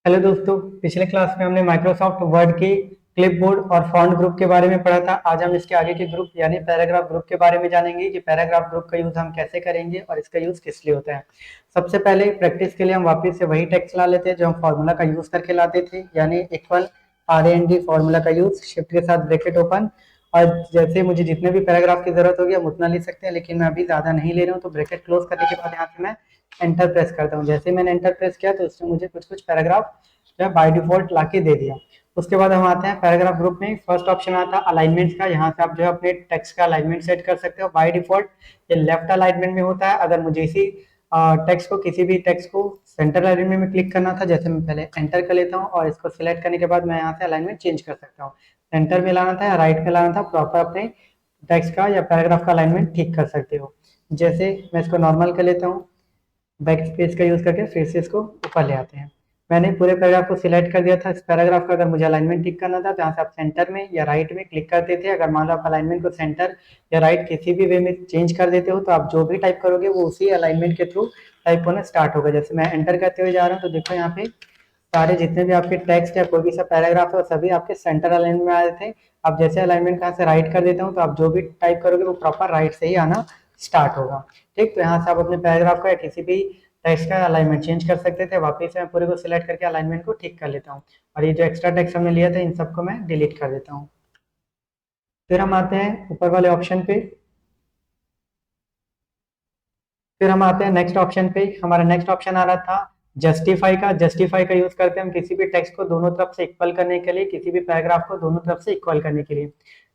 Hello दोस्तों। पिछले class में हमने माइक्रोसॉफ्ट वर्ड के क्लिपबोर्ड और फॉन्ट ग्रुप के बारे में पढ़ा था। आज हम इसके आगे के ग्रुप यानी पैराग्राफ ग्रुप के बारे में जानेंगे कि पैराग्राफ ग्रुप का यूज हम कैसे करेंगे और इसका यूज किस लिए होता है। सबसे पहले प्रैक्टिस के लिए हम वापस से वही टेक्स्ट ला लेते हैं जो हम फॉर्मूला का यूज करके लाते थे, यानी इक्वल RAND फॉर्मूला का यूज, शिफ्ट के साथ ब्रैकेट ओपन। और जैसे मुझे जितने भी पैराग्राफ की जरूरत होगी हम उतना ले सकते हैं, लेकिन मैं अभी ज्यादा नहीं ले रहा हूँ, तो ब्रैकेट क्लोज करने के बाद यहाँ से मैं एंटर प्रेस करता हूँ। जैसे मैंने एंटर प्रेस किया तो उसने मुझे कुछ कुछ पैराग्राफ जो है बाय डिफॉल्ट लाके दे दिया। उसके बाद हम आते हैं पैराग्राफ ग्रुप में। फर्स्ट ऑप्शन आता है अलाइनमेंट का। यहाँ से आप जो है अपने टेक्स्ट का अलाइनमेंट सेट कर सकते हो। बाय डिफॉल्ट ये लेफ्ट अलाइनमेंट में होता है। अगर मुझे इसी टेक्स्ट को किसी भी टेक्स्ट को सेंटर अलाइनमेंट में क्लिक करना था, जैसे मैं पहले एंटर कर लेता हूँ और इसको सिलेक्ट करने के बाद मैं यहाँ से अलाइनमेंट चेंज कर सकता हूँ। सेंटर में लाना था या राइट में लाना था, प्रॉपर अपने टेक्स्ट का या पैराग्राफ का अलाइनमेंट ठीक कर सकते हो। जैसे मैं इसको नॉर्मल कर लेता हूँ, बैक स्पेस का यूज करके फिर से इसको ऊपर ले आते हैं। मैंने पूरे पैराग्राफ को सिलेक्ट कर दिया था। इस पैराग्राफ का अगर मुझे अलाइनमेंट ठीक करना था तो यहाँ से आप सेंटर में या राइट में क्लिक करते थे। अगर मान लो आप अलाइनमेंट को सेंटर या राइट किसी भी वे में चेंज कर देते हो तो आप जो भी टाइप करोगे वो उसी अलाइनमेंट के थ्रू टाइप होना स्टार्ट होगा। जैसे मैं एंटर करते हुए जा रहा हूँ तो देखो यहाँ पे सारे जितने भी आपके टेक्स्ट या कोई भी सा पैराग्राफ है वो सभी आपके सेंटर अलाइनमेंट में आ रहे थे। अब जैसे अलाइनमेंट कहाँ से राइट कर देता हूँ तो आप जो भी टाइप करोगे वो प्रॉपर राइट से ही आना स्टार्ट होगा। ठीक, तो यहाँ से आप अपने पैराग्राफ का या किसी भी टेक्स्ट का अलाइनमेंट चेंज कर सकते थे। वापस से मैं पूरे को सिलेक्ट करके अलाइनमेंट को ठीक कर लेता हूँ और ये जो एक्स्ट्रा टेक्स्ट हमने लिया था इन सबको मैं डिलीट कर देता हूँ। फिर हम आते हैं ऊपर वाले ऑप्शन पे। फिर हम आते हैं नेक्स्ट ऑप्शन पे। हमारा नेक्स्ट ऑप्शन आ रहा था जस्टिफाई का। जस्टिफाई का यूज करते हैं हम किसी भी टेक्स्ट को दोनों तरफ से इक्वल करने के लिए, किसी भी पैराग्राफ को दोनों तरफ से इक्वल करने के लिए।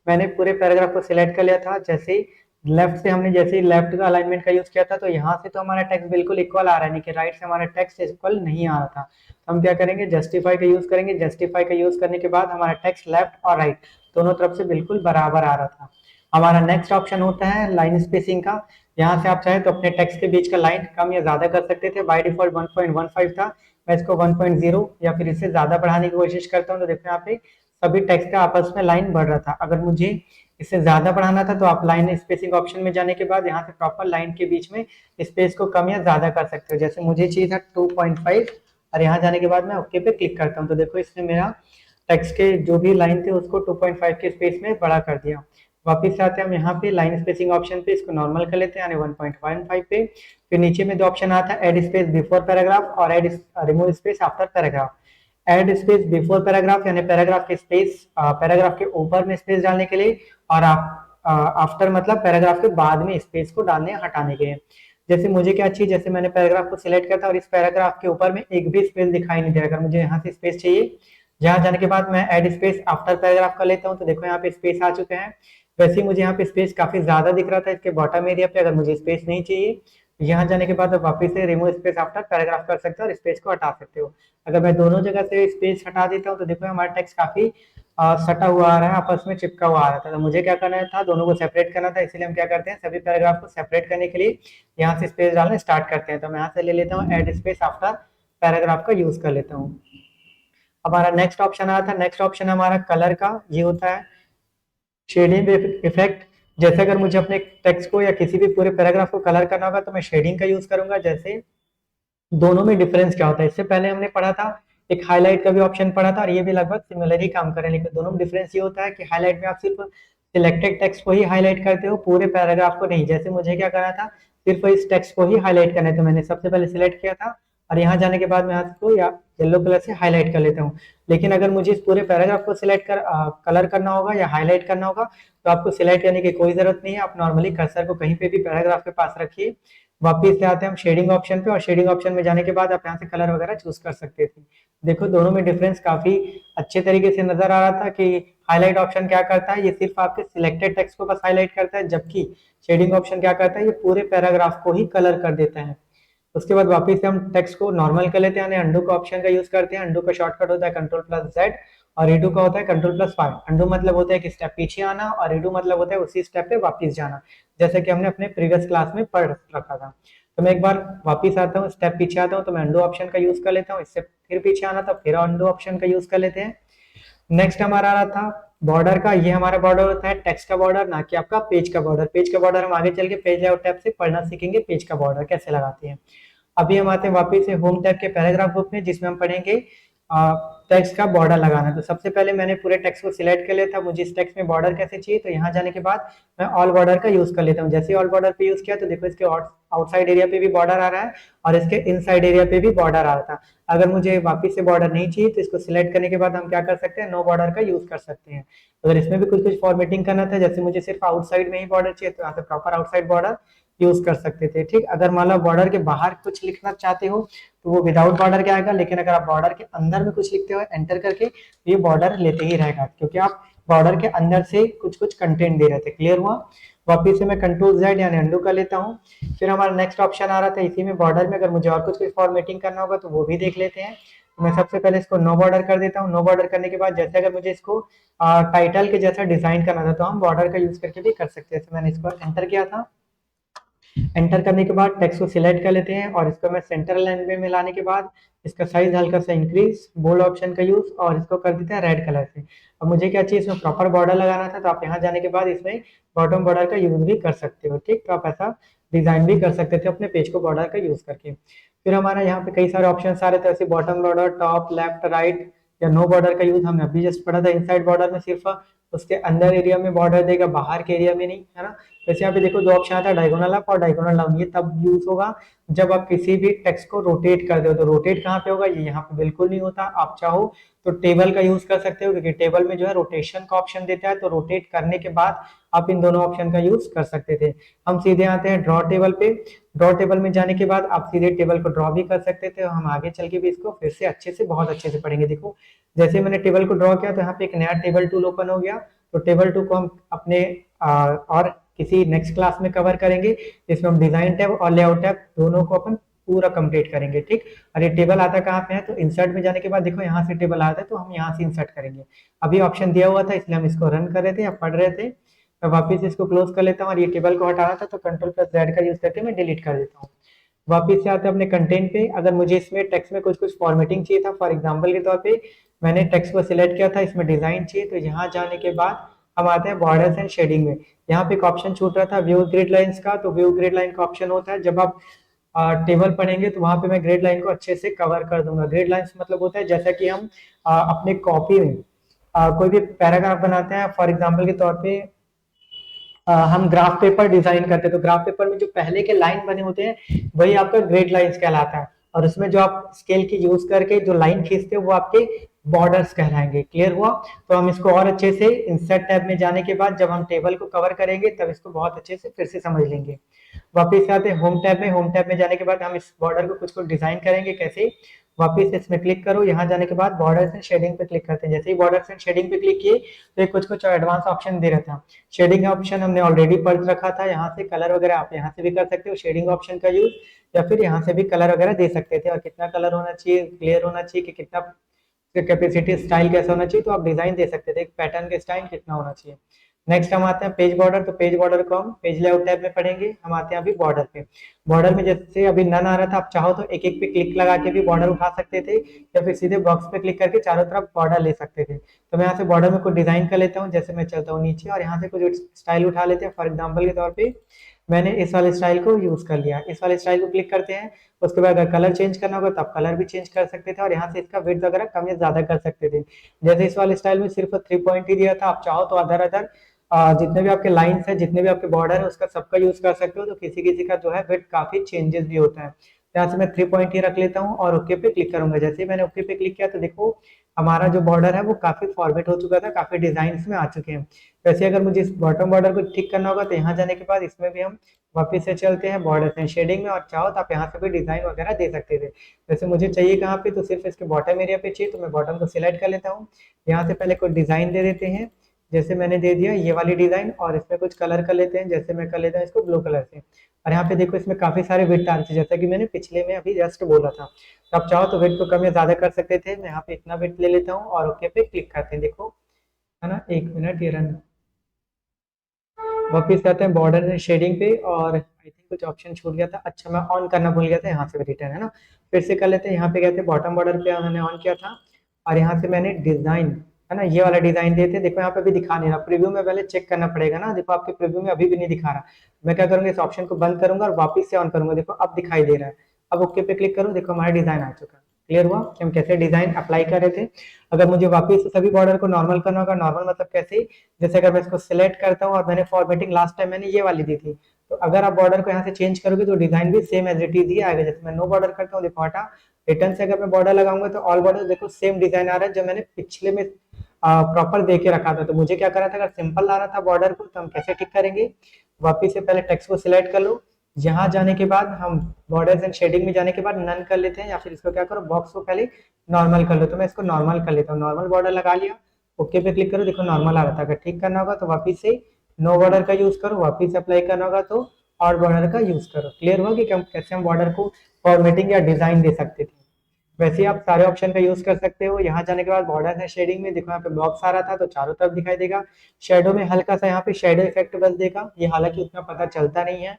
मैंने पूरे पैराग्राफ को सिलेक्ट कर लिया था। जैसे ही लेफ्ट से हमने जैसे ही लेफ्ट का अलाइनमेंट का यूज किया था तो यहाँ से तो हमारा टेक्स्ट बिल्कुल इक्वल आ रहा है, नहीं कि राइट से हमारा टेक्स्ट इक्वल नहीं आ रहा था। तो हम क्या करेंगे, जस्टिफाई का यूज करेंगे। जस्टिफाई का यूज करने के बाद हमारा टेक्स्ट लेफ्ट और राइट दोनों तरफ से बिल्कुल बराबर आ रहा था। हमारा नेक्स्ट ऑप्शन होता है लाइन स्पेसिंग का। यहाँ से आप चाहे तो अपने टेक्स्ट के बीच का लाइन कम या ज्यादा कर सकते थे। बाय डिफॉल्ट 1.15 था, मैं इसको 1.0 या फिर इससे ज्यादा बढ़ाने की कोशिश करता हूँ तो देखो यहाँ पे सभी टेक्स्ट का आपस में लाइन बढ़ रहा था। अगर मुझे इससे ज्यादा बढ़ाना था तो आप लाइन स्पेसिंग ऑप्शन में जाने के बाद यहाँ से प्रॉपर लाइन के बीच में स्पेस को कम या ज्यादा कर सकते हो। जैसे मुझे चाहिए था 2.5 और यहाँ जाने के बाद मैं ओके पे क्लिक करता हूँ तो देखो इसने मेरा टेक्स्ट के जो भी लाइन थे उसको 2.5 के स्पेस में बड़ा कर दिया। वापिस आते हैं हम यहाँ पे लाइन स्पेसिंग ऑप्शन पे, इसको नॉर्मल कर लेते हैं यानी 1.15 पे। फिर नीचे में दो ऑप्शन आता है, एड स्पेस बिफोर पैराग्राफ और add remove space after paragraph. Add space before paragraph यानी पैराग्राफ के स्पेस पैराग्राफ के ऊपर में स्पेस डालने के लिए, और आफ्टर मतलब पैराग्राफ के बाद में स्पेस को डालने हटाने के लिए। जैसे मुझे क्या चाहिए, जैसे मैंने पैराग्राफ को सिलेक्ट किया था और इस पैराग्राफ के ऊपर में एक भी स्पेस दिखाई नहीं दे रहा। अगर मुझे यहाँ से स्पेस चाहिए, जहां जाने के बाद मैं एड स्पेस आफ्टर पैराग्राफ कर लेता हूँ तो देखो यहाँ पे स्पेस आ चुके हैं। वैसे ही मुझे यहाँ पे स्पेस काफी ज्यादा दिख रहा था इसके बॉटम एरिया पे। अगर मुझे स्पेस नहीं चाहिए, यहाँ जाने के बाद आप वापस से रिमूव स्पेस आफ्टर पैराग्राफ कर सकते हो और स्पेस को हटा सकते हो। अगर मैं दोनों जगह से स्पेस हटा देता हूँ तो देखो हमारा टेक्स्ट काफी सटा हुआ आ रहा है, आपस में चिपका हुआ आ रहा था। तो मुझे क्या करना था, दोनों को सेपरेट करना था। इसलिए हम क्या करते हैं, सभी पैराग्राफ को सेपरेट करने के लिए यहाँ से स्पेस डालना स्टार्ट करते हैं। तो मैं यहाँ से ले लेता हूँ एड स्पेस आफ्टर पैराग्राफ का यूज कर लेता हूँ। हमारा नेक्स्ट ऑप्शन आया था, नेक्स्ट ऑप्शन हमारा कलर का। ये होता है शेडिंग इफेक्ट। जैसे अगर मुझे अपने टेक्स्ट को या किसी भी पूरे पैराग्राफ को कलर करना होगा तो मैं शेडिंग का यूज करूंगा। जैसे दोनों में डिफरेंस क्या होता है, इससे पहले हमने पढ़ा था एक हाईलाइट का भी ऑप्शन पढ़ा था और ये भी लगभग सिमिलर ही काम करें, लेकिन दोनों में डिफरेंस ये होता है कि हाईलाइट में आप सिर्फ सिलेक्टेड टेक्स्ट को ही हाईलाइट करते हो, पूरे पैराग्राफ को नहीं। जैसे मुझे क्या करना था, सिर्फ इस टेक्स्ट को ही हाईलाइट करना है तो मैंने सबसे पहले सिलेक्ट किया था और यहाँ जाने के बाद मैं इसको या येलो कलर से हाईलाइट कर लेता हूँ। लेकिन अगर मुझे इस पूरे पैराग्राफ को सिलेक्ट कर कलर करना होगा या हाईलाइट करना होगा तो आपको सिलेक्ट करने की कोई जरूरत नहीं है। आप नॉर्मली कर्सर को कहीं पे भी पैराग्राफ के पास रखिए। वापिस से आते हैं हम शेडिंग ऑप्शन पे और शेडिंग ऑप्शन में जाने के बाद आप यहाँ से कलर वगैरह चूज कर सकते थे। देखो दोनों में डिफरेंस काफी अच्छे तरीके से नजर आ रहा था कि हाईलाइट ऑप्शन क्या करता है, ये सिर्फ आपके सिलेक्टेड टेक्स्ट को बस हाईलाइट करता है, जबकि शेडिंग ऑप्शन क्या करता है, ये पूरे पैराग्राफ को ही कलर कर देता है। उसके बाद वापिस से हम टेक्स्ट को नॉर्मल कर लेते हैं यानी अंडू का ऑप्शन का यूज करते हैं। अंडू का शॉर्टकट होता है Ctrl+Z और रीडू का होता है Ctrl+5। अंडू मतलब होता है कि स्टेप पीछे आना और रीडू मतलब होता है उसी स्टेप पे वापस जाना, जैसे कि हमने अपने प्रीवियस क्लास में पढ़ रखा था। तो मैं एक बार वापस आता हूँ, स्टेप पीछे आता हूँ तो मैं अंडू ऑप्शन का यूज कर लेता हूँ। इससे फिर पीछे आना था, फिर अंडू ऑप्शन का यूज कर लेते हैं। नेक्स्ट हमारा आ रहा था बॉर्डर का। ये हमारा बॉर्डर होता है टेक्स्ट का बॉर्डर, ना कि आपका पेज का बॉर्डर। पेज का बॉर्डर हम आगे चल के पेज लेआउट टैब से पढ़ना सीखेंगे पेज का बॉर्डर कैसे लगाते हैं। अभी हम आते हैं वापस से होम टैब के पैराग्राफ ग्रुप में, जिसमें हम पढ़ेंगे टेक्स्ट का बॉर्डर लगाना है। तो सबसे पहले मैंने पूरे टेक्स्ट को सिलेक्ट कर लिया था, मुझे इस टेक्स्ट में बॉर्डर कैसे चाहिए, तो यहाँ जाने के बाद मैं ऑल बॉर्डर का यूज कर लेता हूँ। जैसे ही ऑल बॉर्डर पे यूज किया तो देखो इसके आउटसाइड एरिया पे भी बॉर्डर आ रहा है और इसके इनसाइड एरिया पे भी बॉर्डर आ रहा था। अगर मुझे वापस से बॉर्डर नहीं चाहिए तो इसको सिलेक्ट करने के बाद हम क्या कर सकते हैं, नो बॉर्डर का यूज कर सकते हैं। अगर इसमें भी कुछ कुछ फॉर्मेटिंग करना था, जैसे मुझे सिर्फ आउटसाइड में ही बॉर्डर चाहिए तो यहाँ से प्रॉपर आउटसाइड बॉर्डर यूज कर सकते थे। ठीक, अगर मान लो बॉर्डर के बाहर कुछ लिखना चाहते हो तो वो विदाउट बॉर्डर के आएगा, लेकिन अगर आप बॉर्डर के अंदर में कुछ लिखते हो एंटर करके तो ये बॉर्डर लेते ही रहेगा, क्योंकि आप बॉर्डर के अंदर से कुछ कुछ कंटेंट दे रहे थे। क्लियर हुआ? वापिस से मैं कंट्रोल जेड यानी अंडू कर लेता हूँ। फिर हमारा नेक्स्ट ऑप्शन आ रहा था इसी में बॉर्डर में, अगर मुझे और कुछ फॉर्मेटिंग करना होगा तो वो भी देख लेते हैं। तो मैं सबसे पहले इसको नो बॉर्डर कर देता हूँ। नो बॉर्डर करने के बाद जैसे अगर मुझे इसको टाइटल के जैसा डिजाइन करना था तो हम बॉर्डर का यूज करके भी कर सकते हैं। मैंने इसको एंटर किया था। एंटर करने के बाद टेक्स्ट को सिलेक्ट कर लेते हैं और इसको मैं सेंटर लाइन में लाने के बाद इसका साइज हल्का सा इंक्रीज, बोल्ड ऑप्शन का यूज, और इसको कर देते हैं रेड कलर से। अब मुझे क्या चाहिए, इसमें प्रॉपर बॉर्डर लगाना था, तो आप यहाँ जाने के बाद इसमें बॉटम बॉर्डर का यूज भी कर सकते हो। ठीक, तो आप ऐसा डिजाइन भी कर सकते थे अपने पेज को बॉर्डर का यूज करके। फिर हमारा यहाँ पे कई सारे ऑप्शन आ रहे थे, ऐसे bottom border, top, left, right या नो बॉर्डर का यूज हमने अभी जस्ट पढ़ा था। इनसाइड बॉर्डर में सिर्फ उसके अंदर एरिया में बॉर्डर देगा, बाहर के एरिया में नहीं, है ना। वैसे यहाँ पे देखो दो ऑप्शन आता है, डायगोनल अप और डायगोनल डाउन। ये तब यूज होगा जब आप किसी भी टेक्स्ट को रोटेट कर दो। तो रोटेट कहाँ पे होगा, ये यहाँ पे बिल्कुल नहीं होता। आप चाहो तो टेबल का यूज कर सकते हो, क्योंकि टेबल में जो है रोटेशन का ऑप्शन देता है, तो रोटेट करने के बाद आप इन दोनों ऑप्शन का यूज कर सकते थे। हम सीधे आते हैं ड्रॉ टेबल पे। ड्रॉ टेबल में जाने के बाद आप सीधे टेबल को ड्रॉ भी कर सकते थे। हम आगे चल के भी इसको फिर से अच्छे से, बहुत अच्छे से पढ़ेंगे। देखो जैसे मैंने टेबल को ड्रॉ किया तो यहाँ पे एक नया टेबल टूल ओपन हो गया। तो टेबल टू को हम अपने और किसी नेक्स्ट क्लास में कवर करेंगे, जिसमें हम डिजाइन टैब और लेआउट टैब दोनों को अपन पूरा कंप्लीट करेंगे। ठीक, और ये टेबल आता कहाँ पे है, तो इंसर्ट में जाने के बाद देखो यहाँ से टेबल आता है, तो हम यहाँ से इंसर्ट करेंगे। अभी ऑप्शन दिया हुआ था इसलिए हम इसको रन कर रहे थे या पढ़ रहे थे। मैं वापिस इसको क्लोज कर लेता हूँ और ये टेबल को हटाना था तो कंट्रोल प्लस जेड का यूज करके मैं डिलीट कर देता हूँ। वापिस से आते हैं अपने कंटेंट पे। अगर मुझे इसमें टेक्स्ट में कुछ कुछ फॉर्मेटिंग चाहिए था, फॉर एग्जांपल के तौर पे मैंने टेक्स्ट को सिलेक्ट किया था, इसमें डिजाइन चाहिए, तो यहाँ जाने के बाद हम आते हैं बॉर्डर्स एंड शेडिंग में। यहाँ पे एक ऑप्शन छूट रहा था व्यू ग्रिड लाइंस का। तो व्यू ग्रिड लाइन का ऑप्शन होता है जब आप टेबल पढ़ेंगे तो वहां पे मैं ग्रिड लाइन को अच्छे से कवर कर दूंगा। ग्रिड लाइंस मतलब होता है जैसा कि हम अपने कॉपी में कोई भी पैराग्राफ बनाते हैं, फॉर एग्जाम्पल के तौर पे हम ग्राफ पेपर डिजाइन करते हैं, तो ग्राफ पेपर में जो पहले के लाइन बने होते हैं वही आपका ग्रिड लाइंस कहलाता है, और उसमें जो आप स्केल की यूज करके जो लाइन खींचते हो वो आपके बॉर्डर्स कहलाएंगे। क्लियर हुआ? तो हम इसको और अच्छे से इंसर्ट टैब में जाने के बाद जब हम टेबल को कवर करेंगे तब इसको बहुत अच्छे से फिर से समझ लेंगे। वापिस आते हैं होम टैब में। होम टैब में जाने के बाद हम इस बॉर्डर को कुछ कुछ डिजाइन करेंगे। कैसे, वापिस इसमें क्लिक करो, यहाँ जाने के बाद बॉर्डर्स एंड शेडिंग पे क्लिक करते हैं। जैसे ही बॉर्डर्स एंड शेडिंग पे क्लिक किए तो ये कुछ कुछ एडवांस ऑप्शन दे रहा था। शेडिंग ऑप्शन हमने ऑलरेडी पढ़ रखा था, यहाँ से कलर वगैरह आप यहाँ से भी कर सकते हो शेडिंग ऑप्शन का यूज, या फिर यहाँ से भी कलर वगैरह दे सकते थे। और कितना कलर होना चाहिए, क्लियर होना चाहिए कि कितना कैपेसिटी, स्टाइल कैसा होना चाहिए, तो आप डिजाइन दे सकते थे पैटर्न के स्टाइल कितना होना चाहिए। नेक्स्ट हम आते हैं पेज बॉर्डर। तो पेज बॉर्डर को हम पेज लेआउट टैब में पढ़ेंगे। हम आते हैं अभी बॉर्डर पे। बॉर्डर में जैसे अभी नन आ रहा था, आप चाहो तो एक एक पे क्लिक लगा के भी बॉर्डर उठा सकते थे, या फिर सीधे बॉक्स पे क्लिक करके चारों तरफ बॉर्डर ले सकते थे। तो मैं यहाँ से बॉर्डर में कुछ डिजाइन कर लेता हूँ। जैसे मैं चलता हूँ नीचे और यहाँ से कुछ स्टाइल उठा लेते हैं। फॉर एग्जाम्पल के तौर पे मैंने इस वाले स्टाइल को यूज कर लिया। इस वाले स्टाइल को क्लिक करते हैं, उसके बाद अगर कलर चेंज करना होगा तो आप कलर भी चेंज कर सकते थे, और यहाँ से इसका विड्थ वगैरह कम या ज्यादा कर सकते थे। जैसे इस वाले स्टाइल में सिर्फ 3 पॉइंट ही दिया था, आप चाहो तो अदर अदर जितने भी आपके लाइंस है, जितने भी आपके बॉर्डर है, उसका सबका यूज कर सकते हो। तो किसी किसी का जो है विड्थ काफी चेंजेस भी होता है। यहाँ से मैं 3 पॉइंट ही रख लेता हूँ और ओके पे क्लिक करूंगा। जैसे ही मैंने ओके पे क्लिक किया तो देखो हमारा जो बॉर्डर है वो काफी फॉर्मेट हो चुका था, काफी डिजाइन में आ चुके हैं। वैसे अगर मुझे इस बॉटम बॉर्डर को ठीक करना होगा तो यहाँ जाने के बाद इसमें भी हम वापिस से चलते हैं बॉर्डर एंड शेडिंग में, और चाहो तो आप यहाँ से भी डिजाइन वगैरह दे सकते थे। वैसे मुझे चाहिए कहाँ पे, तो सिर्फ इसके बॉटम एरिया पे चाहिए, तो मैं बॉटम को सिलेक्ट कर लेता हूँ। यहाँ से पहले कोई डिजाइन दे देते हैं, जैसे मैंने दे दिया ये वाली डिजाइन, और इसमें कुछ कलर कर लेते हैं। जैसे मैं कर लेता हूँ इसको ब्लू कलर से, और यहाँ पे देखो इसमें काफी सारे विड्थ आ रहे थे, जैसा कि मैंने पिछले में अभी जस्ट बोला था। तो आप चाहो तो विड्थ को कम या ज्यादा कर सकते थे। मैं यहाँ पे इतना विड्थ ले लेता हूँ और ओके पे क्लिक करते हैं। देखो है ना, 1 मिनट ये रन। वापिस आते हैं बॉर्डर एंड शेडिंग पे, और आई थिंक कुछ ऑप्शन छूट गया था। अच्छा, मैं ऑन करना भूल गया था, यहाँ से भी रिटर्न है ना, फिर से कर लेते हैं। यहाँ पे गए थे बॉटम बॉर्डर पे, मैंने ऑन किया था, और यहाँ से मैंने डिजाइन, है ना, ये वाला डिजाइन देते। देखो यहाँ पे भी दिखा नहीं रहा, प्रीव्यू में पहले चेक करना पड़ेगा ना। देखो आपके प्रीव्यू में अभी भी नहीं दिखा रहा। मैं क्या करूंगा, इस ऑप्शन को बंद करूंगा और वापिस से ऑन करूंगा। देखो अब दिखाई दे रहा है। अब ओके पे क्लिक करूँ, देखो हमारा डिजाइन आ चुका है। क्लियर हुआ कि हम कैसे डिजाइन अप्लाई कर रहे थे। अगर मुझे वापस सभी बॉर्डर को नॉर्मल करना होगा, नॉर्मल मतलब कैसे, जैसे अगर मैं इसको सिलेक्ट करता हूँ और मैंने फॉर्मेटिंग लास्ट टाइम मैंने ये वाली दी थी, तो अगर आप बॉर्डर को यहाँ से चेंज करोगे तो डिजाइन भी सेम एज इट इज ही आएगा। जैसे मैं नो बॉर्डर करता हूँ, देखो हटा, रिटर्न से अगर मैं बॉर्डर लगाऊंगा तो ऑल बॉर्डर देखो सेम डिजाइन आ रहा है जो मैंने पिछले में प्रॉपर दे के रखा था। तो मुझे क्या करना था, अगर सिंपल लाना था बॉर्डर को तो हम कैसे ठीक करेंगे, वापिस से पहले टेक्स्ट को सिलेक्ट कर लो, यहाँ जाने के बाद हम बॉर्डर्स एंड शेडिंग में जाने के बाद नन कर लेते हैं, या फिर इसको क्या करो बॉक्स को पहले नॉर्मल कर लो। तो मैं इसको नॉर्मल कर लेता हूँ, नॉर्मल बॉर्डर लगा लिया, ओके पे क्लिक करो, देखो नॉर्मल आ रहा था। अगर ठीक करना होगा तो वापिस से नो बॉर्डर का यूज करो, वापिस अप्लाई करना होगा तो और बॉर्डर का यूज करो। क्लियर हुआ कि कैसे हम बॉर्डर को फॉर्मेटिंग या डिजाइन दे सकते थे। वैसे ही आप सारे ऑप्शन का यूज कर सकते हो। यहाँ जाने के बाद बॉर्डर है शेडिंग में, देखो यहाँ पे बॉक्स आ रहा था तो चारों तरफ दिखाई देगा। शेडो में हल्का सा यहाँ पे शेडो इफेक्ट बस देगा, ये हालांकि उतना पता चलता नहीं है।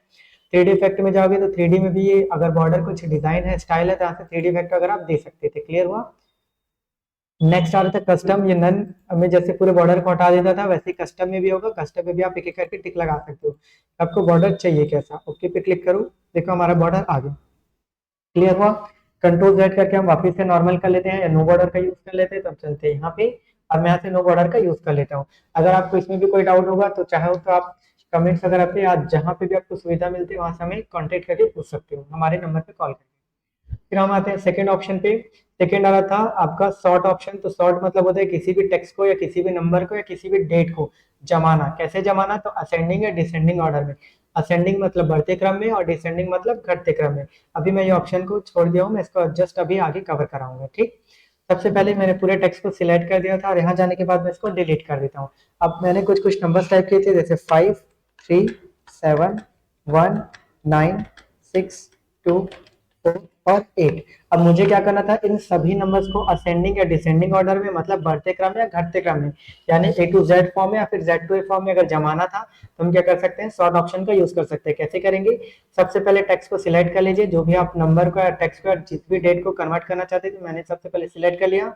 3D इफेक्ट में जाओगे तो 3D में भी ये अगर बॉर्डर कुछ डिजाइन है, स्टाइल है, तो यहाँ से 3D इफेक्ट अगर आप दे सकते थे। क्लियर हुआ। नेक्स्ट आ रहा था कस्टम, ये नन में जैसे पूरे बॉर्डर को हटा देता था, वैसे कस्टम में भी होगा। कस्टम में भी आप एक एक करके टिक लगा सकते हो, आपको बॉर्डर चाहिए कैसा, ओके पे क्लिक करो, देखो हमारा बॉर्डर आ गया। क्लियर हुआ। कंट्रोल जेड करके हम वापस से नॉर्मल कर लेते हैं या नो बॉर्डर का यूज कर लेते हैं। तो हम चलते हैं यहाँ पे, और मैं यहाँ से नो बॉर्डर का यूज कर लेता हूँ। अगर आपको इसमें भी कोई डाउट होगा तो चाहे तो आप कमेंट्स वगैरह पे या जहाँ पे भी आपको सुविधा मिलती है वहां से हमें कॉन्टेक्ट करके पूछ सकते हो, हमारे नंबर पे कॉल करके। फिर हम आते हैं सेकंड ऑप्शन पे। सेकंड आ रहा था आपका सॉर्ट ऑप्शन। तो सॉर्ट मतलब होता है किसी भी टेक्स्ट को या किसी भी नंबर को या किसी भी डेट को जमाना। कैसे जमाना, तो असेंडिंग या डिसेंडिंग ऑर्डर में। असेंडिंग मतलब बढ़ते क्रम में और डिसेंडिंग मतलब घटते क्रम में। अभी मैं ये ऑप्शन को छोड़ दिया हूँ, मैं इसको जस्ट अभी आगे कवर कराऊंगा। ठीक, सबसे पहले मैंने पूरे टेक्स्ट को सिलेक्ट कर दिया था और यहाँ जाने के बाद मैं इसको डिलीट कर देता हूँ। अब मैंने कुछ कुछ नंबर्स टाइप किए थे, जैसे 5 3 7 1 9 6 2 4 और 8। अब मुझे क्या करना था, इन सभी नंबर्स को असेंडिंग या डिसेंडिंग ऑर्डर में, मतलब बढ़ते क्रम या घटते क्रम में, यानी ए टू जेड फॉर्म में या फिर जेड टू ए फॉर्म में अगर जमाना था तो हम क्या कर सकते हैं, सॉर्ट ऑप्शन का यूज कर सकते हैं। कैसे करेंगे, सबसे पहले टेक्स्ट को सिलेक्ट कर लीजिए, जो भी आप नंबर को या टेक्स्ट को या जिस भी डेट को कन्वर्ट करना चाहते थे, मैंने सबसे पहले सिलेक्ट कर लिया।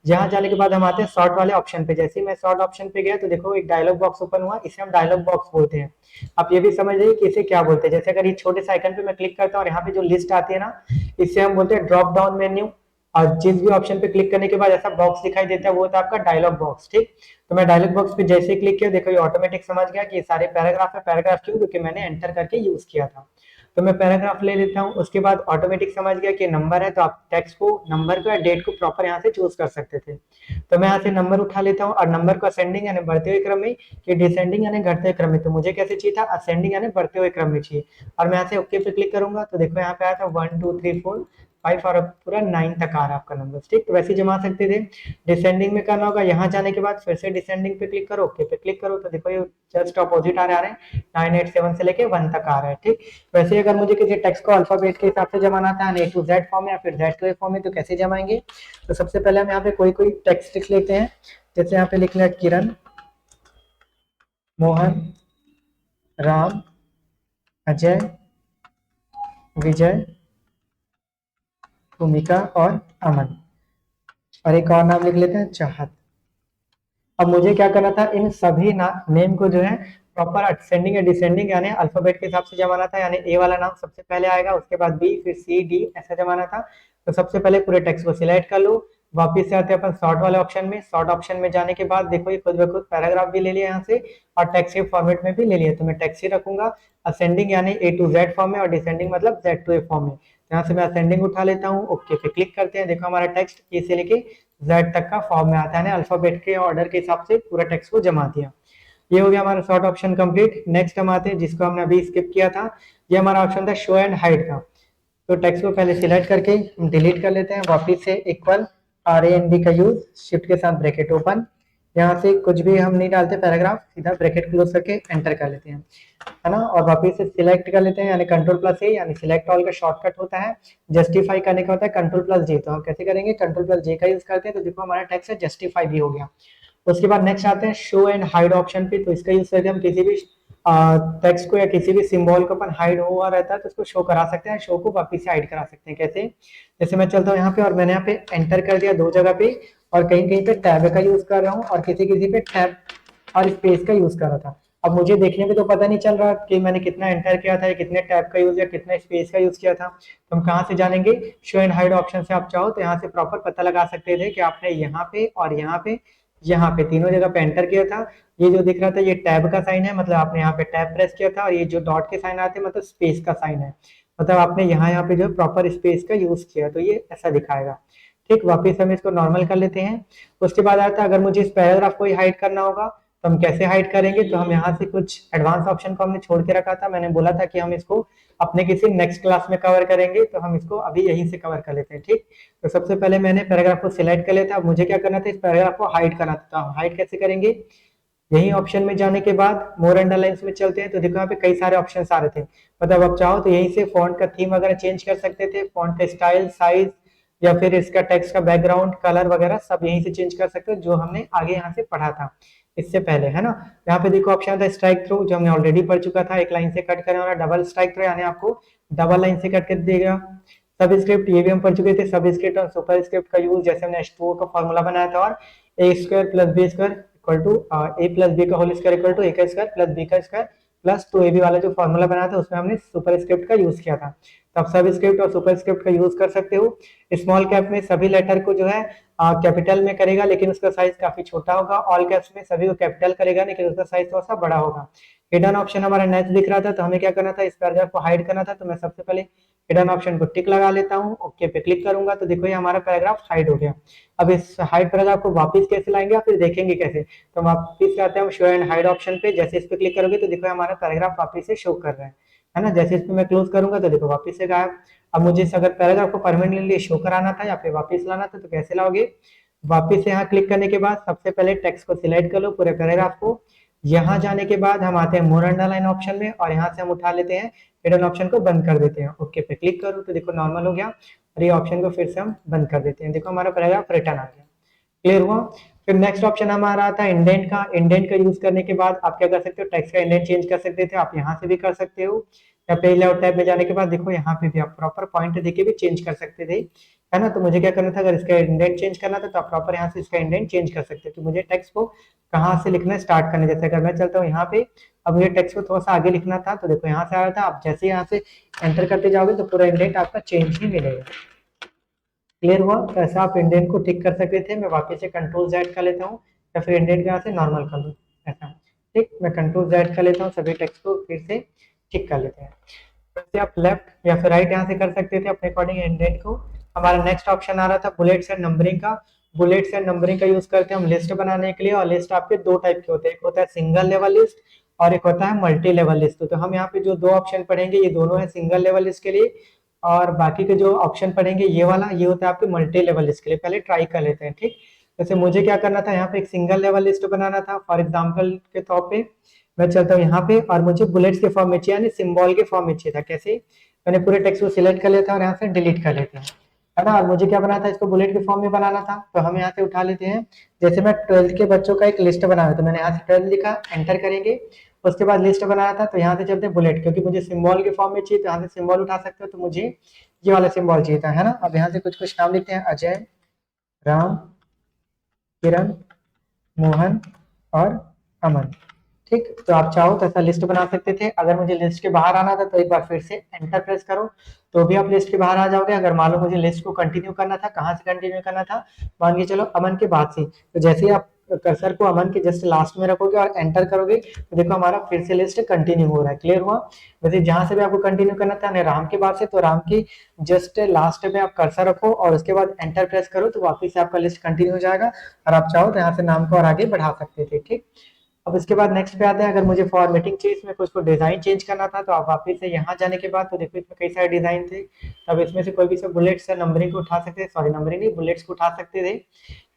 यहाँ जाने के बाद हम आते हैं सॉर्ट वाले ऑप्शन पे। जैसे मैं सॉर्ट ऑप्शन पे गया तो देखो एक डायलॉग बॉक्स ओपन हुआ, इसे हम डायलॉग बॉक्स बोलते हैं। आप ये भी समझ लीजिए कि इसे क्या बोलते हैं। जैसे अगर ये छोटे से आइकन पे मैं क्लिक करता हूँ और यहाँ पे जो लिस्ट आती है ना, इसे हम बोलते हैं ड्रॉप डाउन मेन्यू। और जिस भी ऑप्शन पे क्लिक करने के बाद ऐसा बॉक्स दिखाई देता है वो होता है आपका डायलॉग बॉक्स। ठीक, तो मैं डायलॉग बॉक्स पे जैसे क्लिक किया, देखो ये ऑटोमेटिक समझ गया कि ये सारे पैराग्राफ है। पैराग्राफ क्यों, क्योंकि मैंने एंटर करके यूज किया था। तो मैं पैराग्राफ ले लेता हूँ। उसके बाद ऑटोमेटिक समझ गया कि नंबर है, तो आप टेक्स्ट को, नंबर को या डेट को प्रॉपर यहाँ से चूज कर सकते थे। तो मैं यहाँ से नंबर उठा लेता हूँ, और नंबर को असेंडिंग यानी बढ़ते हुए क्रम में कि डिसेंडिंग यानी घटते हुए क्रम में। तो मुझे कैसे चाहिए था, असेंडिंग यानी बढ़ते हुए क्रम में चाहिए। और मैं यहाँ से ओके पे क्लिक करूंगा तो देखो यहाँ पे आया था 1 2 3 4 5 और अब पूरा 9 तक आ रहा है आपका नंबर। ठीक, तो वैसे ही जमा सकते थे। डिसेंडिंग में करना होगा, यहाँ जाने के बाद फिर से डिसेंडिंग पे क्लिक करो, ओके पे क्लिक करो, तो देखो ये जस्ट ऑपोजिट आ रहे हैं, 9 8 7 से लेके 1 तक आ रहा है। ठीक, वैसे अगर मुझे किसी टेक्स्ट को अल्फाबेट के हिसाब से जमाना था, ए टू जेड फॉर्म में या फिर जेड टू ए फॉर्म में, तो कैसे जमाएंगे। तो सबसे पहले हम यहाँ पे कोई कोई टेक्स्ट लिख लेते हैं। जैसे यहाँ पे लिख लिया किरण, मोहन, राम, अजय, विजय, भूमिका और अमन। और एक और नाम लिख लेते हैं, चाहत। अब मुझे क्या करना था, इन सभी नेम को जो है प्रॉपर असेंडिंग या डिसेंडिंग यानी अल्फाबेट के हिसाब से जमाना था। यानी ए वाला नाम सबसे पहले आएगा, उसके बाद बी, फिर सी, डी, ऐसा जमाना था। तो सबसे पहले पूरे टेक्स्ट को सिलेक्ट कर लो। वापिस से आते हैं अपन सॉर्ट वाले ऑप्शन में। सॉर्ट ऑप्शन में जाने के बाद देखो ये खुद ब खुद पैराग्राफ भी ले लिया यहाँ से, और टेक्स्ट के फॉर्मेट में भी ले लिया। तो मैं टेक्स्ट ही रखूंगा, असेंडिंग यानी ए टू जेड फॉर्म में, और डिसेंडिंग मतलब जेड टू ए फॉर्म में। यहाँ से मैं असेंडिंग उठा लेता हूँ, ओके पे क्लिक करते हैं। देखो हमारा टेक्स्ट ए से लेके जेड तक का फॉर्म में आता है, अल्फाबेट के ऑर्डर के हिसाब से पूरा टेक्स्ट को जमा दिया। ये हो गया हमारा शॉर्ट ऑप्शन कंप्लीट। नेक्स्ट हम आते हैं जिसको हमने अभी स्किप किया था, ये हमारा ऑप्शन था शो एंड हाइड का। तो टेक्स्ट को पहले सिलेक्ट करके हम डिलीट कर लेते हैं, वापिस से इक्वल RAND का यूज, शिफ्ट के साथ ब्रैकेट ओपन। यहाँ से कुछ भी हम नहीं डालते पैराग्राफ, सीधा ब्रैकेट क्लोज करके एंटर कर लेते हैं, है ना। और वापिस से सिलेक्ट कर लेते हैं, यानी कंट्रोल प्लस ए, यानी सिलेक्ट ऑल का शॉर्टकट होता है। जस्टिफाई करने का होता है कंट्रोल प्लस जे। तो हम कैसे करेंगे, कंट्रोल प्लस जे का यूज करते हैं। तो देखो हमारा टेक्स्ट है जस्टिफाई भी हो गया। उसके बाद नेक्स्ट आते हैं शो एंड हाइड ऑप्शन पे। तो इसका यूज करके हम किसी भी टेक्स्ट को या किसी भी सिंबल को अपन हाइड हुआ रहता है तो उसको शो करा सकते हैं, शो को वापिस से हाइड करा सकते हैं। कैसे, जैसे मैं चलता हूँ यहाँ पे और मैंने यहाँ पे एंटर कर दिया दो जगह पे, और कहीं कहीं पे टैब का यूज कर रहा हूँ और किसी किसी पे टैब और स्पेस का यूज कर रहा था। अब मुझे देखने में तो पता नहीं चल रहा कि मैंने कितना एंटर किया था या कितने टैब का यूज या कितना स्पेस का यूज किया था। तो हम कहाँ से जानेंगे? शो एंड हाइड ऑप्शन से आप चाहो तो यहाँ से प्रॉपर पता लगा सकते थे कि आपने यहाँ पे और यहाँ पे तीनों जगह पे एंटर किया था। ये जो दिख रहा था ये टैब का साइन है, मतलब आपने यहाँ पे टैब प्रेस किया था, और ये जो डॉट के साइन आते हैं मतलब स्पेस का साइन है, मतलब आपने यहाँ पे जो प्रॉपर स्पेस का यूज किया, तो ये ऐसा दिखाएगा। ठीक, वापस हम इसको नॉर्मल कर लेते हैं। उसके बाद आता है अगर मुझे इस पैराग्राफ को ही हाइड करना होगा तो हम कैसे हाइड करेंगे? तो हम यहाँ से कुछ एडवांस ऑप्शन को हमने छोड़ के रखा था, मैंने बोला था कि हम इसको अपने किसी नेक्स्ट क्लास में कवर करेंगे, तो हम इसको अभी यहीं से कवर कर लेते हैं। ठीक, तो सबसे पहले मैंने पैराग्राफ को सिलेक्ट कर लिया था। अब मुझे क्या करना था? इस पैराग्राफ को हाइड करना था। हम हाइड कैसे करेंगे? यही ऑप्शन में जाने के बाद मोर अंडरलाइंस में चलते हैं, तो देखो यहाँ पे कई सारे ऑप्शन आ रहे थे। मतलब आप चाहो तो यहीं से फॉन्ट का थीम वगैरह चेंज कर सकते थे, फॉन्ट का स्टाइल, साइज, या फिर इसका टेक्स्ट का बैकग्राउंड कलर वगैरह सब यहीं से चेंज कर सकते हो, जो हमने आगे यहाँ से पढ़ा था इससे पहले, है ना। यहाँ पे देखो ऑप्शन था स्ट्राइक थ्रू, जो हमने ऑलरेडी पढ़ चुका था, एक लाइन से कट करने वाला। डबल स्ट्राइक थ्रू यानी आपको डबल लाइन से कट कर देगा। सब स्क्रिप्ट ये भी हम पढ़ चुके थे। सब स्क्रिप्ट और सुपर स्क्रिप्ट का यूज जैसे हमने H2O का फॉर्मूला बनाया था, और a square plus b square equal to a plus b का whole square equal to a का स्क्वायर प्लस बी का स्क्वायर प्लस 2ab वाला जो फॉर्मूला बनाया था उसमें हमने सुपर स्क्रिप्ट का यूज किया था। तो आप सब स्क्रिप्ट और सुपर स्क्रिप्ट का यूज कर सकते हो। स्मॉल कैप में सभी लेटर को जो है कैपिटल में करेगा, लेकिन उसका साइज काफी छोटा होगा। ऑल कैप्स में सभी को कैपिटल करेगा, लेकिन उसका साइज थोड़ा सा बड़ा होगा। हिडन ऑप्शन हमारा नेक्स्ट दिख रहा था, तो हमें क्या करना था? इस पैराग्राफ को हाइड करना था। तो मैं सबसे पहले हिडन ऑप्शन को टिक लगा लेता हूँ, ओके पे क्लिक करूंगा, तो देखो ये हमारा पैराग्राफ हाइड हो गया। अब इस हाइड पैराग्राफ को वापस कैसे लाएंगे, फिर देखेंगे कैसे। तो वापस आते हैं हम शो एंड हाइड ऑप्शन पे। जैसे इस पे क्लिक करोगे तो देखो हमारा पैराग्राफ वापस से शो कर रहा है ना। जैसे इस पे मैं क्लोज करूंगा तो देखो वापस से गायब। अब मुझे इस अगर पैराग्राफ को परमानेंटली शो कराना था या फिर वापस लाना था, तो कैसे लाओगे? वापस से यहाँ क्लिक करने के बाद सबसे पहले टेक्स्ट को सिलेक्ट कर लो, पूरे पैराग्राफ को। यहाँ जाने के बाद हम आते हैं मोर अंडरलाइन ऑप्शन में, और यहाँ से हम उठा लेते हैं हिडन ऑप्शन को बंद कर देते हैं। ओके पे क्लिक करो तो देखो नॉर्मल हो गया, और ये ऑप्शन को फिर से हम बंद कर देते हैं। देखो हमारा पैराग्राफ रिटर्न आ गया। क्लियर हुआ? फिर नेक्स्ट ऑप्शन हमारा आता है इंडेंट का। इंडेंट का यूज करने के बाद आप क्या कर सकते हो? टेक्स्ट का इंडेंट चेंज कर सकते थे, आप यहाँ से भी कर सकते हो, या पेज लेआउट टैब में जाने के बाद देखो यहाँ पे भी आप प्रॉपर पॉइंट देके भी चेंज कर सकते थे, है ना। तो मुझे क्या करना था? अगर इसका इंडेंट चेंज करना था तो आप प्रॉपर यहाँ से इसका इंडेंट चेंज कर सकते हो। तो मुझे टेक्स्ट को कहाँ से लिखना स्टार्ट करना, जैसे अगर मैं चलता हूँ यहाँ पे, अब मुझे टेक्स्ट को थोड़ा सा आगे लिखना था, तो देखो यहाँ से आ रहा था। आप जैसे यहाँ से एंटर करते जाओगे तो पूरा इंडेंट आपका चेंज ही मिलेगा। क्लियर हुआ? तो ऐसा आप इंडेंट को टिक कर सकते थे। मैं वापस से कंट्रोल जेड कर लेता हूँ, या फिर इंडेंट को यहाँ से नॉर्मल कर लूँ, ऐसा। ठीक, मैं कंट्रोल जेड कर लेता हूँ, सभी टेक्स्ट को फिर से टिक कर लेते हैं। वैसे आप लेफ्ट या फिर राइट यहाँ से कर सकते थे अपने अकॉर्डिंग इंडेंट को। हमारा नेक्स्ट ऑप्शन आ रहा था बुलेट्स एंड नंबरिंग का। बुलेट्स एंड नंबरिंग का यूज करते हैं हम लिस्ट बनाने के लिए, और लिस्ट आपके दो टाइप के होते हैं, एक होता है सिंगल लेवल लिस्ट और एक होता है मल्टी लेवल लिस्ट। तो हम यहाँ पे जो दो ऑप्शन पढ़ेंगे ये दोनों है सिंगल लेवल लिस्ट के लिए, और बाकी के जो ऑप्शन पढ़ेंगे ये वाला ये होता है आपके मल्टी लेवल लिस्ट के लिए। पहले ट्राई कर लेते हैं। ठीक, जैसे मुझे क्या करना था? यहाँ पे एक सिंगल लेवल लिस्ट बनाना था। फॉर एग्जाम्पल के तौर पे मैं चलता हूँ यहाँ पे, और मुझे बुलेट्स के फॉर्म में चाहिए, यानी सिंबल के फॉर्म में चाहिए था। कैसे? मैंने पूरे टेक्स्ट को सिलेक्ट कर लेता हूँ और यहाँ से डिलीट कर लेते हैं, है ना। और मुझे क्या बनाना था? इसको बुलेट के फॉर्म में बनाना था, तो हम यहाँ से उठा लेते हैं। जैसे मैं 12th के बच्चों का एक लिस्ट बनाया, तो मैंने यहाँ से 12 लिखा, एंटर करेंगे। उसके बाद लिस्ट बनाना था, तो यहाँ से चलते हैं बुलेट, क्योंकि मुझे सिंबल के फॉर्म में चाहिए, तो यहाँ से सिंबल उठा सकते हो। तो मुझे ये वाला सिंबल चाहिए था, है ना। अब यहाँ से कुछ कुछ नाम लिखते हैं, अजय, राम, किरण, मोहन और अमन। ठीक, तो आप चाहो तो ऐसा लिस्ट बना सकते थे। अगर मुझे लिस्ट के बाहर आना था तो एक बार फिर से एंटर प्रेस करो, तो भी आप लिस्ट के बाहर आ जाओगे। अगर मान लो मुझे लिस्ट को कंटिन्यू करना था, कहाँ से कंटिन्यू करना था? मान के चलो अमन के बाद से, तो जैसे ही आप कर्सर को अमन के जस्ट लास्ट में रखोगे और एंटर करोगे तो देखो हमारा फिर से लिस्ट कंटिन्यू हो रहा है। क्लियर हुआ? वैसे जहां से भी आपको कंटिन्यू करना था राम के बाद से, तो राम की जस्ट लास्ट में आप कर्सर रखो और उसके बाद एंटर प्रेस करो, तो वापिस से आपका लिस्ट कंटिन्यू हो जाएगा। और आप चाहो तो यहाँ से नाम को और आगे बढ़ा सकते थे। ठीक, अब इसके बाद नेक्स्ट पे आते हैं, अगर मुझे फॉर्मेटिंग चाहिए, इसमें कुछ को डिजाइन चेंज करना था, तो आप वापस से यहाँ जाने के बाद तो देखो इसमें कई सारे डिजाइन थे। अब इसमें से कोई भी सब बुलेट्स या नंबरिंग को उठा सकते थे, सॉरी नंबरिंग नहीं बुलेट्स को उठा सकते थे,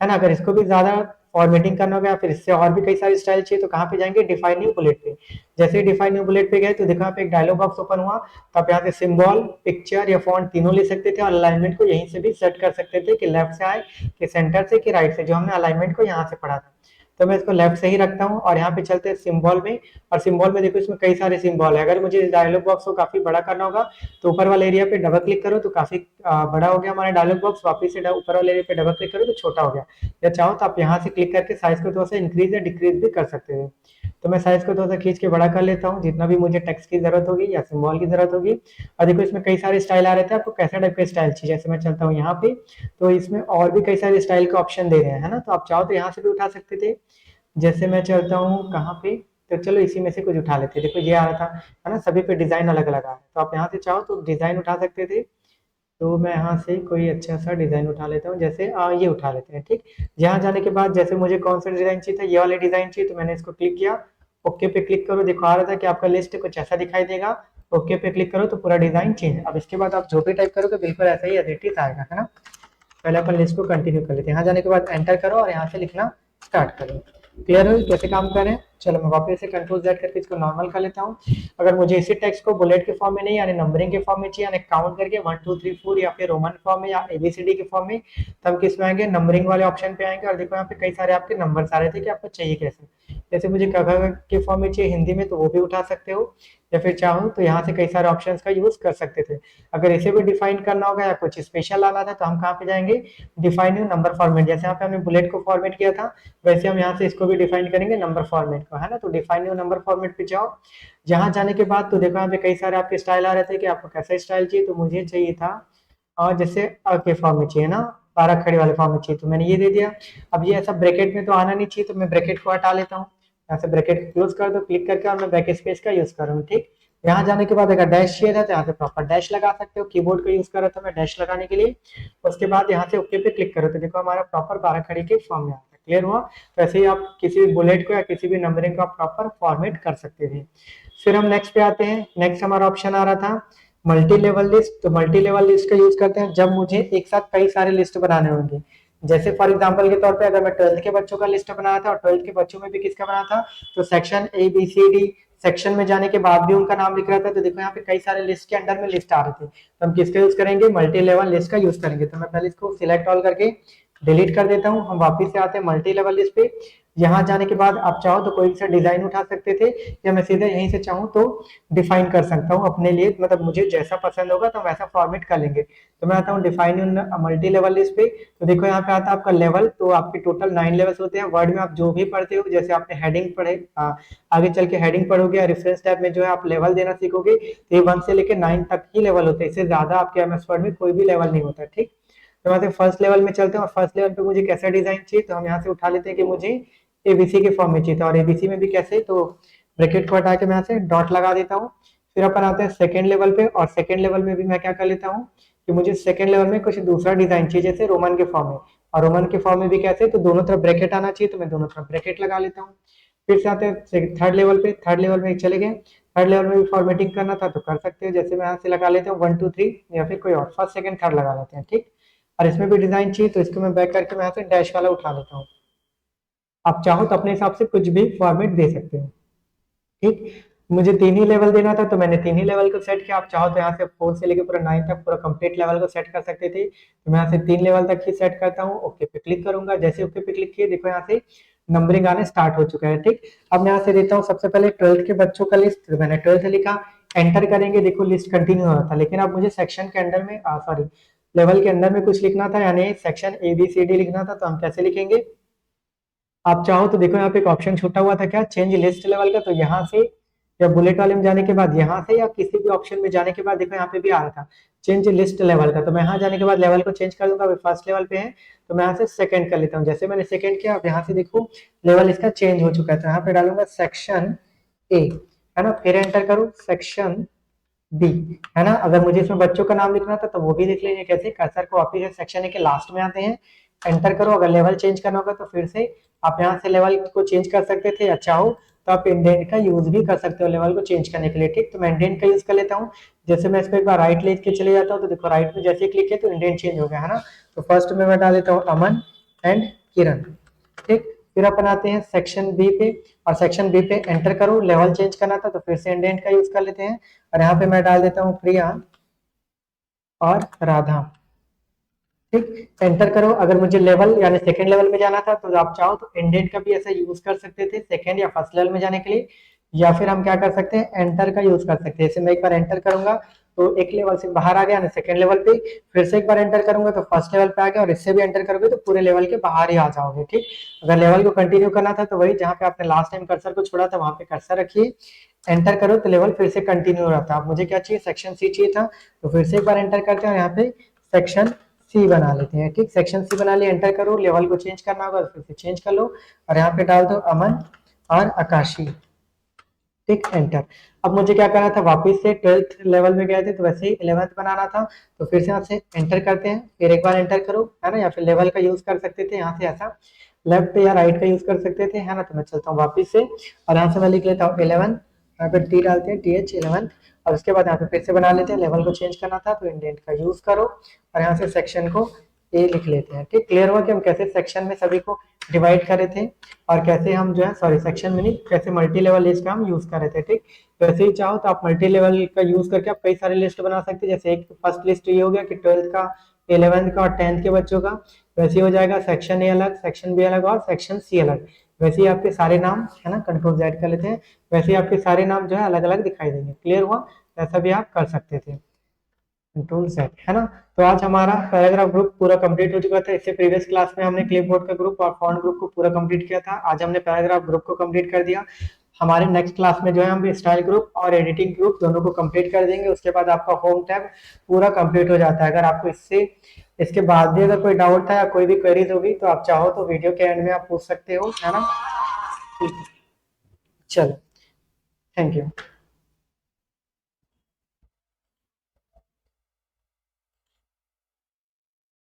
है ना। अगर इसको भी ज्यादा फॉर्मेटिंग करना होगा, फिर इससे और भी कई सारे स्टाइल चाहिए, तो कहाँ पे जाएंगे? डिफाइन न्यू बुलेट पे। जैसे ही डिफाइन न्यू बुलेट पे गए तो देखो यहाँ पे एक डायलॉग बॉक्स ओपन हुआ, तो आप यहाँ से सिंबल, पिक्चर या फॉन्ट तीनों ले सकते थे, और अलाइनमेंट को यहीं से भी सेट कर सकते थे कि लेफ्ट से आए कि सेंटर से कि राइट से, जो हमने अलाइनमेंट को यहाँ से पढ़ा था। तो मैं इसको लेफ्ट से ही रखता हूँ, और यहाँ पे चलते हैं सिंबल में। और सिंबल में देखो इसमें कई सारे सिंबल है। अगर मुझे इस डायलॉग बॉक्स को काफी बड़ा करना होगा तो ऊपर वाले एरिया पे डबल क्लिक करो तो काफी बड़ा हो गया हमारा डायलॉग बॉक्स। वापिस से ऊपर वाले एरिया पे डबल क्लिक करो तो छोटा हो गया। या चाहो तो आप यहाँ से क्लिक करके साइज को थोड़ा सा इंक्रीज या डिक्रीज भी कर सकते हैं। तो मैं साइज को थोड़ा सा खींच के बड़ा कर लेता हूँ, जितना भी मुझे टेक्स्ट की जरूरत होगी या सिंबल की जरूरत होगी। और देखो इसमें कई सारे स्टाइल आ रहे थे, आपको कैसा टाइप का स्टाइल चाहिए। जैसे मैं चलता हूँ यहाँ पे, तो इसमें और भी कई सारे स्टाइल के ऑप्शन दे रहे हैं, है ना। तो आप चाहो तो यहाँ से भी उठा सकते थे। जैसे मैं चलता हूँ कहाँ पे, तो चलो इसी में से कुछ उठा लेते हैं। देखो ये आ रहा था, है ना, सभी पे डिजाइन अलग अलग आ रहा है, तो आप यहाँ से चाहो तो डिजाइन उठा सकते थे। तो मैं यहाँ से कोई अच्छा सा डिजाइन उठा लेता हूँ, जैसे ये उठा लेते हैं, ठीक। यहाँ जाने के बाद जैसे मुझे कौन सा डिजाइन चाहिए था, ये वाले डिजाइन चाहिए, तो मैंने इसको क्लिक किया। ओके पे क्लिक करो, देखो आ रहा था कि आपका लिस्ट कुछ ऐसा दिखाई देगा। ओके पे क्लिक करो तो पूरा डिजाइन चेंज। अब इसके बाद आप जो भी टाइप करोगे बिल्कुल ऐसा ही एडिट आएगा, है ना। पहले अपन लिस्ट को कंटिन्यू कर लेते हैं। यहाँ जाने के बाद एंटर करो और यहाँ से लिखना स्टार्ट करो। क्लियर हो कैसे काम कर रहे हैं। चलो मैं वापस से कंट्रोल जेड करके इसको नॉर्मल कर लेता हूँ। अगर मुझे इसी टेक्स्ट को बुलेट के फॉर्म में नहीं, यानी नंबरिंग के फॉर्म में चाहिए, यानी काउंट करके 1 2 3 4, या फिर रोमन फॉर्म में या एबीसीडी के फॉर्म में, तो हम किस में आएंगे, नंबरिंग वाले ऑप्शन पे आएंगे। और देखो यहाँ पे कई सारे आपके नंबर आ रहे थे कि आपको चाहिए कैसे। जैसे मुझे कगा के फॉर्म में चाहिए हिंदी में, तो वो भी उठा सकते हो, या फिर चाहो तो यहाँ से कई सारे ऑप्शंस का यूज कर सकते थे। अगर इसे भी डिफाइन करना होगा या कुछ स्पेशल लाना था, तो हम कहाँ पे जाएंगे, डिफाइन न्यू नंबर फॉर्मेट। जैसे यहाँ पे हमने बुलेट को फॉर्मेट किया था, वैसे हम यहाँ से इसको भी डिफाइन करेंगे नंबर फॉर्मेट को, है ना। तो डिफाइन न्यू नंबर फॉर्मेट पे जाओ। जहाँ जाने के बाद तो देखो यहाँ पे कई सारे आपके स्टाइल आ रहे थे कि आपको कैसा स्टाइल चाहिए। तो मुझे चाहिए था और जैसे के फॉर्म में चाहिए ना, 12 खड़ी वाले फॉर्म में चाहिए, तो मैंने ये दे दिया। अब ये ऐसा ब्रैकेट में तो आना नहीं चाहिए, तो मैं ब्रैकेट को हटा लेता हूँ। यहाँ से ब्रैकेट क्लोज कर दो क्लिक करके, और मैं बैक स्पेस का यूज कर रहा हूँ, ठीक। यहाँ जाने के बाद अगर डैश चाहिए था तो यहाँ से प्रॉपर डैश लगा सकते हो। कीबोर्ड का यूज कर रहा था मैं डैश लगाने के लिए। उसके बाद यहाँ से ओके पे क्लिक करो, तो देखो हमारा प्रॉपर 12 खड़ी के फॉर्म में आता है। क्लियर हुआ। तो ऐसे ही आप किसी भी बुलेट को या किसी भी नंबरिंग को आप प्रॉपर फॉर्मेट कर सकते थे। फिर हम नेक्स्ट पे आते हैं। नेक्स्ट हमारा ऑप्शन आ रहा था मल्टी लेवल लिस्ट। तो मल्टी लेवल लिस्ट का यूज करते हैं जब मुझे एक साथ कई सारे लिस्ट बनाने होंगे। जैसे फॉर एग्जांपल के तौर पे अगर मैं 12th के बच्चों का लिस्ट बनाया था और 12th के बच्चों में भी किसका बना था, तो section A B C D section में जाने के बाद भी उनका नाम लिख रहा था। तो देखो यहाँ पे कई सारे लिस्ट के अंडर में लिस्ट आ रहे थे, तो हम किसका यूज करेंगे, मल्टी लेवल लिस्ट का यूज करेंगे। तो मैं पहले इसको सिलेक्ट ऑल करके डिलीट कर देता हूँ। हम वापस से आते हैं मल्टी लेवल लिस्ट पे। यहाँ जाने के बाद आप चाहो तो कोई सा डिजाइन उठा सकते थे, या मैं सीधे यहीं से चाहूँ तो डिफाइन कर सकता हूँ अपने लिए, मतलब मुझे जैसा पसंद होगा तो वैसा फॉर्मेट कर लेंगे। तो मैं आता हूँ डिफाइन मल्टी लेवल लिस्ट पे। तो देखो यहाँ पे आता है आपका लेवल। तो आपके टोटल 9 लेवल्स होते हैं। वर्ड में आप जो भी पढ़ते हो, जैसे आपने हेडिंग पढ़े, आगे चल के हेडिंग पढ़ोगे या रेफरेंस टैब में जो है आप लेवल देना सीखोगे, तो ये 1 से लेकर 9 तक ही लेवल होते हैं। इससे ज्यादा आपके एमएस वर्ड में कोई भी लेवल नहीं होता, ठीक। तो यहाँ से फर्स्ट लेवल में चलते हैं, और फर्स्ट लेवल पे मुझे कैसा डिजाइन चाहिए, तो हम यहाँ से उठा लेते हैं कि मुझे एबीसी के फॉर्म में चाहिए था। और एबीसी में भी कैसे, तो ब्रैकेट को हटा के मैं यहाँ से डॉट लगा देता हूँ। फिर अपन आते हैं सेकंड लेवल पे, और सेकंड लेवल में भी मैं क्या कर लेता हूँ कि मुझे सेकंड लेवल में कुछ दूसरा डिजाइन चाहिए, जैसे रोमन के फॉर्म में। और रोमन के फॉर्म में भी कैसे, तो दोनों तरफ ब्रैकेट आना चाहिए, तो मैं दोनों तरफ ब्रैकेट लगा लेता हूँ। फिर से आते हैं थर्ड लेवल पे। थर्ड लेवल में चले गए। थर्ड लेवल में भी फॉर्मेटिंग करना था तो कर सकते हो, जैसे मैं यहाँ से लगा लेता हूँ 1 2 3, या फिर कोई और फर्स्ट सेकंड थर्ड लगा लेते हैं, ठीक। और इसमें भी डिजाइन चाहिए, तो इसको मैं बैक करके मैं यहाँ से डैश वाला उठा लेता हूँ। आप चाहो तो अपने हिसाब से कुछ भी फॉर्मेट दे सकते हो, ठीक। मुझे 3 ही लेवल देना था, तो मैंने 3 ही लेवल को सेट किया। आप चाहो तो यहाँ से 4 से लेकर पूरा 9 तक पूरा कंप्लीट लेवल को सेट कर सकते थे। तो मैं यहाँ से 3 लेवल तक ही सेट करता हूँ। ओके पे क्लिक करूंगा। जैसे ओके पे क्लिक किए, देखो यहाँ से नंबरिंग आने स्टार्ट हो चुका है, ठीक। अब मैं यहाँ से देता हूँ सबसे पहले 12th के बच्चों का लिस्ट। तो मैंने 12th लिखा, एंटर करेंगे, देखो लिस्ट कंटिन्यू हो रहा था। लेकिन अब मुझे सेक्शन के अंदर में सॉरी लेवल के अंदर में कुछ लिखना था, यानी section A B C D लिखना था। तो हम कैसे लिखेंगे, आप चाहो तो देखो यहाँ पे एक ऑप्शन छूटा हुआ था क्या, चेंज लिस्ट लेवल का। तो यहाँ से या बुलेट वाले में जाने के बाद यहाँ से, या किसी भी ऑप्शन में जाने के बाद देखो यहाँ पे भी आ रहा था चेंज लिस्ट लेवल का। तो मैं यहाँ जाने के बाद लेवल को चेंज कर दूंगा। अभी फर्स्ट लेवल पे है, तो मैं यहाँ से सेकंड कर लेता हूँ। जैसे मैंने सेकंड किया, अब यहाँ से देखो लेवल इसका चेंज हो चुका है। तो यहाँ पे डालूंगा सेक्शन ए, है ना। फिर एंटर करूँ सेक्शन बी, है ना। अगर मुझे इसमें बच्चों का नाम लिखना था तो वो भी लिख लीजिए। कैसे, कर्सर को वापिस सेक्शन ए के लास्ट में आते हैं, एंटर करो। अगर लेवल चेंज करना होगा तो फिर से आप यहाँ से लेवल को चेंज कर सकते थे, अच्छा हो तो आप इंडेंट का यूज भी कर सकते हो लेवल को चेंज करने के लिए, ठीक। तो मैं इंडेंट का यूज कर लेता हूँ। जैसे मैं इसको एक बार राइट लेके चले जाता हूँ, तो देखो राइट में जैसे क्लिक किया तो इंडेंट चेंज हो गया, है ना। तो फर्स्ट में मैं डाल देता हूँ अमन एंड किरण, ठीक। फिर अपन आते हैं सेक्शन बी पे, और सेक्शन बी पे एंटर करो। लेवल चेंज करना था तो फिर से इंडेंट का यूज कर लेते हैं, और यहाँ पे मैं डाल देता हूँ प्रिया और राधा, ठीक। एंटर करो। अगर मुझे लेवल यानी सेकंड लेवल में जाना था, तो आप चाहो तो इंडेंट का भी ऐसा यूज कर सकते थे सेकंड या फर्स्ट लेवल में जाने के लिए, या फिर हम क्या कर सकते हैं, एंटर का यूज कर सकते हैं। जैसे मैं एक बार एंटर करूंगा, तो एक लेवल से बाहर आ गया ना, सेकंड लेवल पे फिर से एक बार एंटर करूंगा तो फर्स्ट लेवल पे आ गया, और इससे भी एंटर करोगे तो पूरे लेवल के बाहर ही आ जाओगे। ठीक, अगर लेवल को कंटिन्यू करना था तो वही जहाँ पे आपने लास्ट टाइम कर्सर को छोड़ा था वहां पे कर्सर रखिए, एंटर करो तो लेवल फिर से कंटिन्यू हो रहा था। अब मुझे क्या चाहिए, सेक्शन सी चाहिए था, तो फिर से एक बार एंटर करते हैं और यहाँ पे सेक्शन सी बना लेते हैं। ठीक, सेक्शन सी बना लिया, एंटर करो, लेवल को चेंज करना होगा तो फिर से चेंज कर लो, और यहाँ पे डाल दो अमन और आकाशी। ठीक, एंटर। अब मुझे क्या करना था, वापस से 12th लेवल में गए थे तो वैसे ही 11th बनाना था, तो फिर से यहाँ से एंटर करते हैं, फिर एक बार एंटर करो, है ना, या फिर लेवल का यूज कर सकते थे यहाँ से, ऐसा लेफ्ट या राइट का यूज कर सकते थे, है ना। तो मैं चलता हूँ वापस से, और यहाँ से मैं लिख लेता हूँ 11, यहाँ पे टी डालते हैं, TH 11, और उसके बाद यहाँ पे फिर से बना लेते हैं, लेवल को चेंज करना था तो इंडेंट का यूज करो, और यहाँ से सेक्शन को ए लिख लेते हैं। ठीक, क्लियर हुआ कि हम कैसे सेक्शन में सभी को डिवाइड करे थे, और कैसे हम जो है, सॉरी सेक्शन में नहीं, कैसे मल्टी लेवल लिस्ट का हम यूज कर रहे थे। ठीक, वैसे ही चाहो तो आप मल्टी लेवल का यूज करके आप कई सारे लिस्ट बना सकते हैं, जैसे एक फर्स्ट लिस्ट ये हो गया कि 12th का, 11th का और 10th के बच्चों का, वैसे ही हो जाएगा सेक्शन ए अलग, सेक्शन बी अलग और सेक्शन सी अलग। वैसे ही आपके सारे नाम, है ना, कंट्रोल Z कर लेते हैं, वैसे ही आपके सारे नाम जो है अलग अलग दिखाई देंगे। क्लियर हुआ, ऐसा भी आप कर सकते थे, कंट्रोल Z, है ना। तो आज हमारा पैराग्राफ ग्रुप पूरा कंप्लीट हो चुका था। इससे प्रीवियस क्लास में हमने क्लिपबोर्ड का ग्रुप और फॉन्ट ग्रुप को पूरा कंप्लीट किया था, आज हमने पैराग्राफ ग्रुप को कंप्लीट कर दिया। हमारे नेक्स्ट क्लास में जो है हम स्टाइल ग्रुप और एडिटिंग ग्रुप दोनों को कंप्लीट कर देंगे, उसके बाद आपका होम टैब पूरा कंप्लीट हो जाता है। अगर आपको इसके बाद भी अगर कोई डाउट था या कोई भी क्वेरीज होगी तो आप चाहो तो वीडियो के एंड में आप पूछ सकते हो, है ना। ठीक है, चलो, थैंक यू।